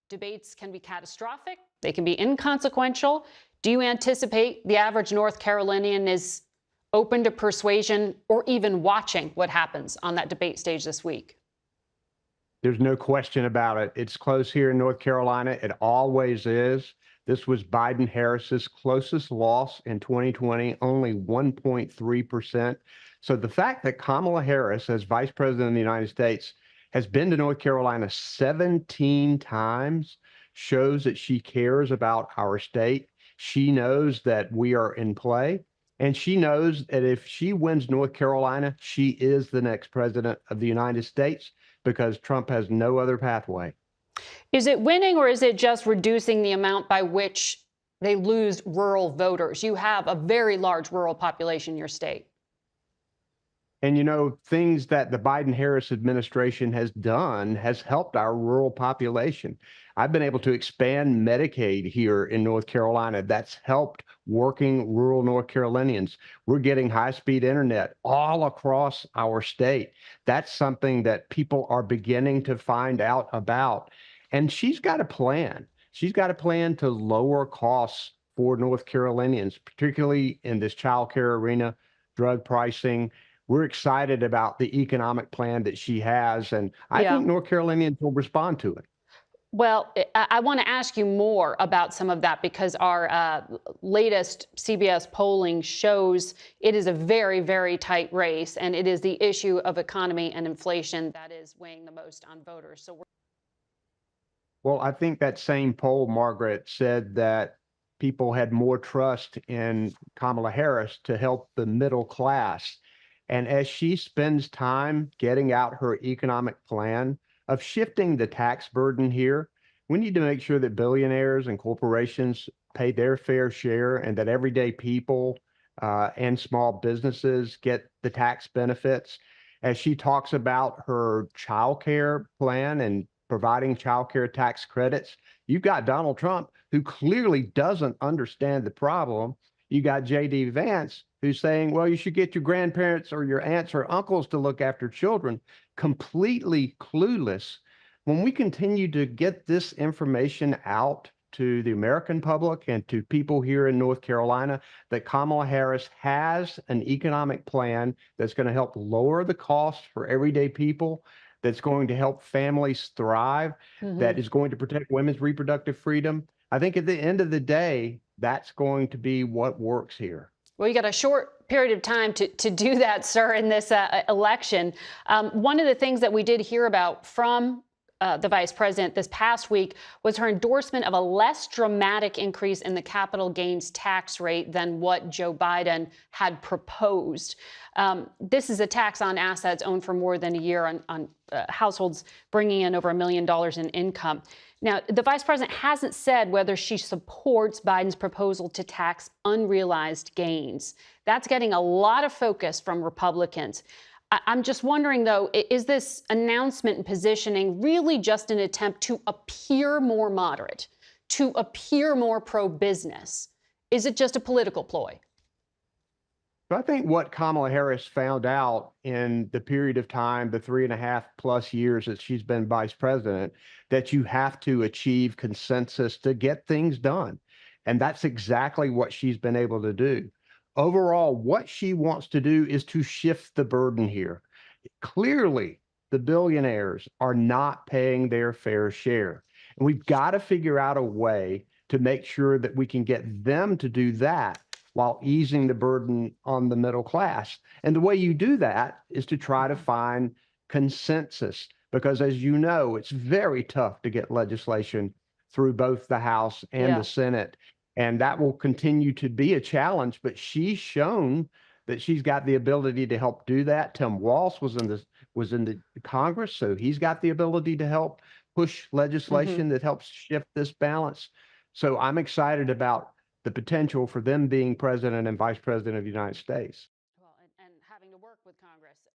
Debates can be catastrophic, they can be inconsequential. Do you anticipate the average North Carolinian is open to persuasion or even watching what happens on that debate stage this week? There's no question about it. It's close here in North Carolina. It always is. This was Biden Harris's closest loss in 2020, only 1.3%. So the fact that Kamala Harris, as Vice President of the United States, has been to North Carolina 17 times shows that she cares about our state. She knows that we are in play. And she knows that if she wins North Carolina, she is the next president of the United States because Trump has no other pathway. Is it winning or is it just reducing the amount by which they lose rural voters? You have a very large rural population in your state. And, things that the Biden Harris administration has done has helped our rural population. I've been able to expand Medicaid here in North Carolina. That's helped working rural North Carolinians. We're getting high-speed internet all across our state. That's something that people are beginning to find out about. And she's got a plan. She's got a plan to lower costs for North Carolinians, particularly in this child care arena, drug pricing. We're excited about the economic plan that she has, and I Yeah. think North Carolinians will respond to it. Well, I want to ask you more about some of that because our latest CBS polling shows it is a very, very tight race, and it is the issue of economy and inflation that is weighing the most on voters. So Well, I think that same poll, Margaret, said that people had more trust in Kamala Harris to help the middle class. And as she spends time getting out her economic plan of shifting the tax burden here, we need to make sure that billionaires and corporations pay their fair share and that everyday people and small businesses get the tax benefits. As she talks about her child care plan and providing child care tax credits, you've got Donald Trump, who clearly doesn't understand the problem. You got J.D. Vance, who's saying, well, you should get your grandparents or your aunts or uncles to look after children, completely clueless. When we continue to get this information out to the American public and to people here in North Carolina, that Kamala Harris has an economic plan that's going to help lower the cost for everyday people, that's going to help families thrive, that is going to protect women's reproductive freedom. I think at the end of the day, that's going to be what works here. Well, you got a short period of time to do that, sir, in this election. One of the things that we did hear about from the vice president this past week was her endorsement of a less dramatic increase in the capital gains tax rate than what Joe Biden had proposed. This is a tax on assets owned for more than a year on households bringing in over $1 million in income. Now, the vice president hasn't said whether she supports Biden's proposal to tax unrealized gains. That's getting a lot of focus from Republicans. I'm just wondering, though, is this announcement and positioning really just an attempt to appear more moderate, to appear more pro-business? Is it just a political ploy? I think what Kamala Harris found out in the period of time, the 3.5+ years that she's been vice president, that you have to achieve consensus to get things done. And that's exactly what she's been able to do. Overall, what she wants to do is to shift the burden here. Clearly, the billionaires are not paying their fair share. And we've got to figure out a way to make sure that we can get them to do that while easing the burden on the middle class. And the way you do that is to try to find consensus, because as you know, it's very tough to get legislation through both the House and the Senate. And that will continue to be a challenge, but she's shown that she's got the ability to help do that. Tim Walz was in the Congress, so he's got the ability to help push legislation that helps shift this balance. So I'm excited about the potential for them being president and vice president of the United States. Well, and having to work with Congress.